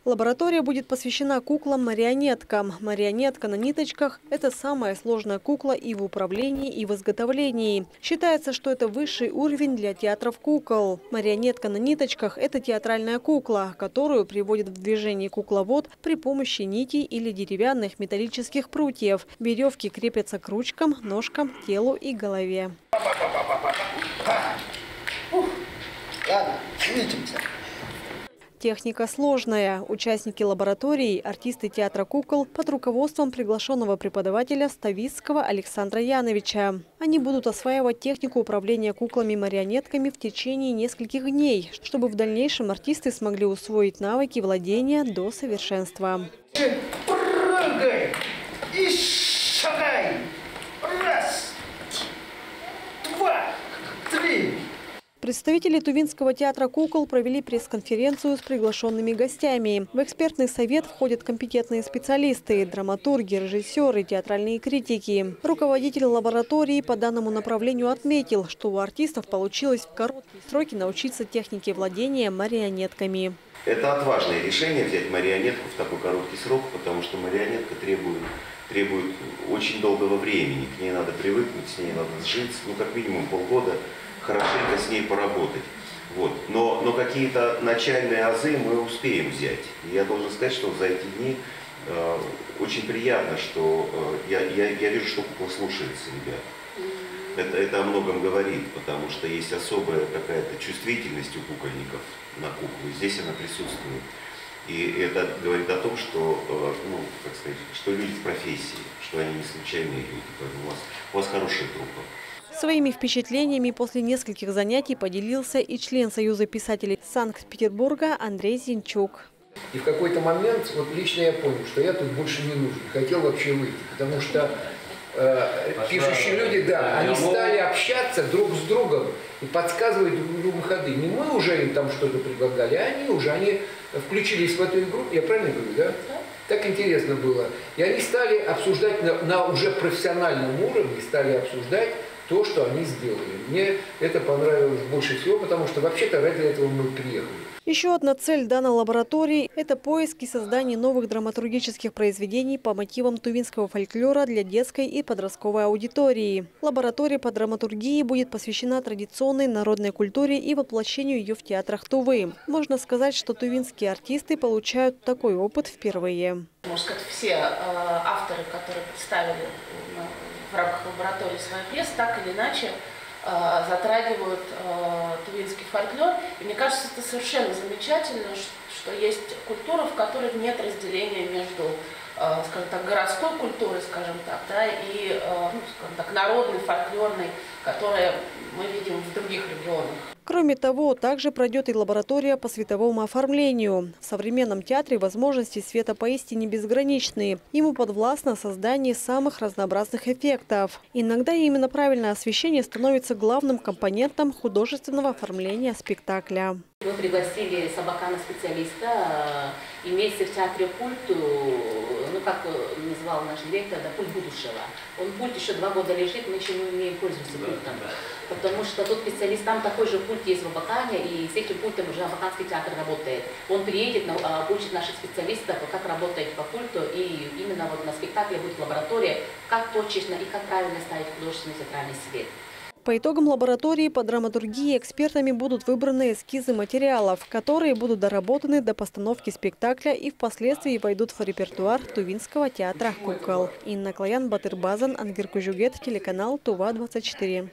Лаборатория будет посвящена куклам-марионеткам. Марионетка на ниточках – это самая сложная кукла и в управлении, и в изготовлении. Считается, что это высший уровень для театров кукол. Марионетка на ниточках – это театральная кукла, которую приводит в движение кукловод при помощи нитей или деревянных металлических прутьев. Веревки крепятся к ручкам, ножкам, телу и голове. Ладно, увидимся. Техника сложная. Участники лаборатории – артисты театра кукол под руководством приглашенного преподавателя Ставицкого Александра Яновича. Они будут осваивать технику управления куклами-марионетками в течение нескольких дней, чтобы в дальнейшем артисты смогли усвоить навыки владения до совершенства. Прыгай и шагай. Раз, два, три. Представители Тувинского театра кукол провели пресс-конференцию с приглашенными гостями. В экспертный совет входят компетентные специалисты, драматурги, режиссеры, театральные критики. Руководитель лаборатории по данному направлению отметил, что у артистов получилось в короткие сроки научиться технике владения марионетками. Это отважное решение взять марионетку в такой короткий срок, потому что марионетка требует очень долгого времени. К ней надо привыкнуть, с ней надо сжиться, как минимум полгода. Хорошенько с ней поработать. Вот. Но какие-то начальные азы мы успеем взять. И я должен сказать, что за эти дни очень приятно, что я вижу, что кукла слушается ребят. Это о многом говорит, потому что есть особая какая-то чувствительность у кукольников на куклу. Здесь она присутствует. И это говорит о том, что, что люди в профессии, что они не случайные люди. Поэтому у вас хорошая труппа. Своими впечатлениями после нескольких занятий поделился и член Союза писателей Санкт-Петербурга Андрей Зинчук. И в какой-то момент лично я понял, что я тут больше не нужен. Хотел вообще выйти, потому что пишущие люди, они стали общаться друг с другом и подсказывать друг другу ходы. Не мы уже им там что-то предлагали, а они включились в эту игру. Я правильно говорю, да? Так интересно было. И они стали обсуждать на уже профессиональном уровне, то, что они сделали. Мне это понравилось больше всего, потому что вообще-то ради этого мы приехали. Еще одна цель данной лаборатории – это поиск и создание новых драматургических произведений по мотивам тувинского фольклора для детской и подростковой аудитории. Лаборатория по драматургии будет посвящена традиционной народной культуре и воплощению ее в театрах Тувы. Можно сказать, что тувинские артисты получают такой опыт впервые. Можно сказать, все авторы, которые представили в рамках лаборатории свои пьесы, так или иначе затрагивают тувинский фольклор. И мне кажется, это совершенно замечательно, что есть культура, в которой нет разделения между, скажем так, городской культурой, скажем так, и, скажем так, народной, фольклорной, которую мы видим в других регионах. Кроме того, также пройдет и лаборатория по световому оформлению. В современном театре возможности света поистине безграничные. Ему подвластно создание самых разнообразных эффектов. Иногда именно правильное освещение становится главным компонентом художественного оформления спектакля. Мы пригласили Собакана-специалиста, имеется в театре пульт, как назвал наш директор, пульт будущего. Он пульт еще 2 года лежит, мы еще не умеем пользоваться пультом. Потому что тот специалист, там такой же пульт есть в Абакане, и с этим пультом уже Абаканский театр работает. Он приедет, учит наших специалистов, как работать по пульту, и именно на спектакле будет лаборатория, как точечно и как правильно ставить художественный театральный свет. По итогам лаборатории по драматургии экспертами будут выбраны эскизы материалов, которые будут доработаны до постановки спектакля и впоследствии войдут в репертуар Тувинского театра кукол. Инна Клоян, Батыр Базан, Ангер Кужугет, телеканал Тува-24.